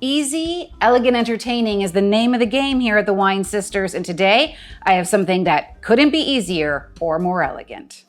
Easy, elegant entertaining is the name of the game here at the Wine Sisters, and today I have something that couldn't be easier or more elegant.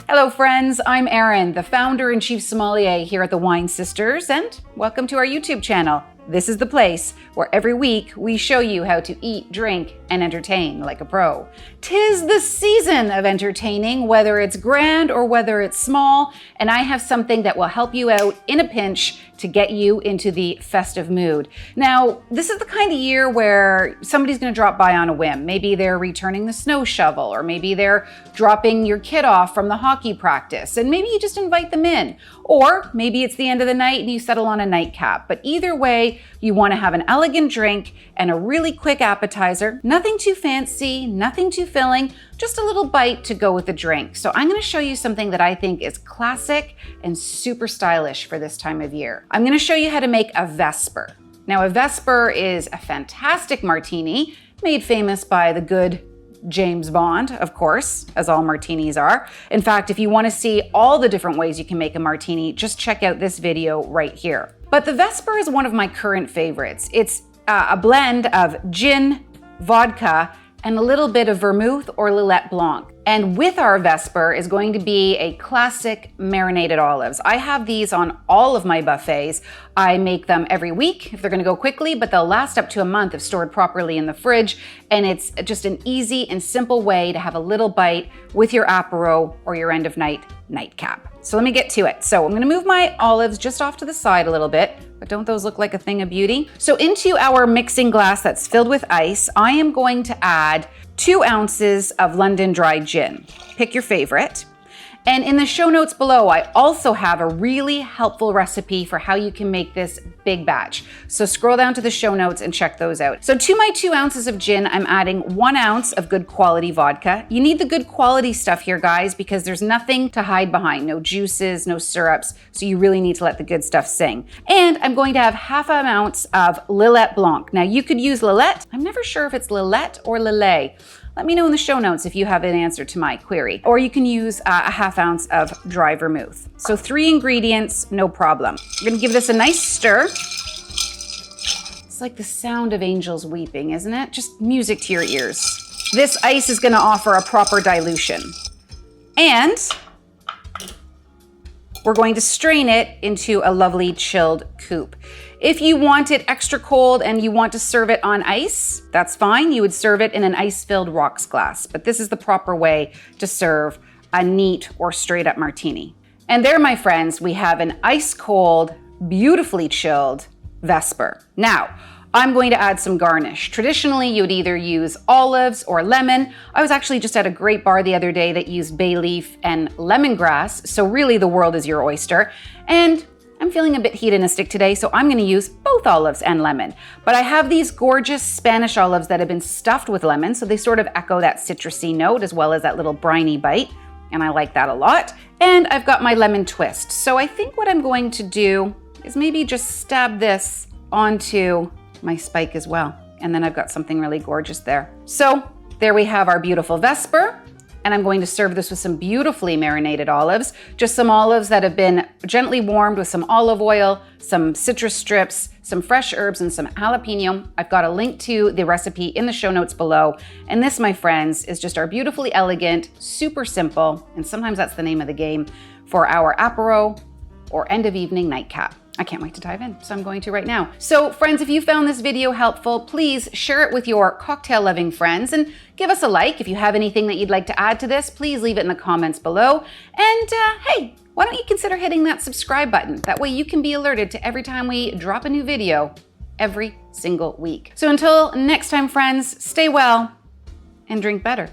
Hello friends, I'm Erin, the founder and chief sommelier here at the Wine Sisters, and welcome to our YouTube channel. This is the place where every week we show you how to eat, drink, and entertain like a pro. 'Tis the season of entertaining, whether it's grand or whether it's small, and I have something that will help you out in a pinch to get you into the festive mood. Now, this is the kind of year where somebody's gonna drop by on a whim. Maybe they're returning the snow shovel, or maybe they're dropping your kid off from the hockey practice, and maybe you just invite them in. Or maybe it's the end of the night and you settle on a nightcap. But either way, you wanna have an elegant drink and a really quick appetizer. Nothing too fancy, nothing too filling, just a little bite to go with the drink. So I'm gonna show you something that I think is classic and super stylish for this time of year. I'm gonna show you how to make a Vesper. Now, a Vesper is a fantastic martini made famous by the good James Bond, of course, as all martinis are. In fact, if you want to see all the different ways you can make a martini, just check out this video right here. But the Vesper is one of my current favorites. It's a blend of gin, vodka, and a little bit of vermouth or Lillet Blanc. And with our Vesper is going to be a classic marinated olives. I have these on all of my buffets. I make them every week if they're gonna go quickly, but they'll last up to a month if stored properly in the fridge. And it's just an easy and simple way to have a little bite with your apéro or your end of night nightcap. So let me get to it. So I'm gonna move my olives just off to the side a little bit, but don't those look like a thing of beauty? So into our mixing glass that's filled with ice, I am going to add 2 ounces of London dry gin. Pick your favorite. And in the show notes below, I also have a really helpful recipe for how you can make this big batch. So scroll down to the show notes and check those out. So to my 2 ounces of gin, I'm adding 1 ounce of good quality vodka. You need the good quality stuff here, guys, because there's nothing to hide behind. No juices, no syrups. So you really need to let the good stuff sing. And I'm going to have 1/2 ounce of Lillet Blanc. Now you could use Lillet. I'm never sure if it's Lillet or Lillet. Let me know in the show notes if you have an answer to my query. Or you can use a 1/2 ounce of dry vermouth. So 3 ingredients, no problem. I'm gonna give this a nice stir. It's like the sound of angels weeping, isn't it? Just music to your ears. This ice is gonna offer a proper dilution. And we're going to strain it into a lovely chilled coupe. If you want it extra cold and you want to serve it on ice, that's fine. You would serve it in an ice-filled rocks glass, but this is the proper way to serve a neat or straight up martini. And there, my friends, we have an ice cold, beautifully chilled Vesper. Now, I'm going to add some garnish. Traditionally, you would either use olives or lemon. I was actually just at a great bar the other day that used bay leaf and lemongrass, so really the world is your oyster. And I'm feeling a bit hedonistic today, so I'm gonna use both olives and lemon. But I have these gorgeous Spanish olives that have been stuffed with lemon, so they sort of echo that citrusy note as well as that little briny bite, and I like that a lot. And I've got my lemon twist. So I think what I'm going to do is maybe just stab this onto my spike as well. And then I've got something really gorgeous there. So there we have our beautiful Vesper. And I'm going to serve this with some beautifully marinated olives. Just some olives that have been gently warmed with some olive oil, some citrus strips, some fresh herbs, and some jalapeno. I've got a link to the recipe in the show notes below. And this, my friends, is just our beautifully elegant, super simple, and sometimes that's the name of the game, for our apéro or end of evening nightcap. I can't wait to dive in, so I'm going to right now. So friends, if you found this video helpful, please share it with your cocktail loving friends and give us a like. If you have anything that you'd like to add to this, please leave it in the comments below. And hey, why don't you consider hitting that subscribe button? That way you can be alerted to every time we drop a new video every single week. So until next time, friends, stay well and drink better.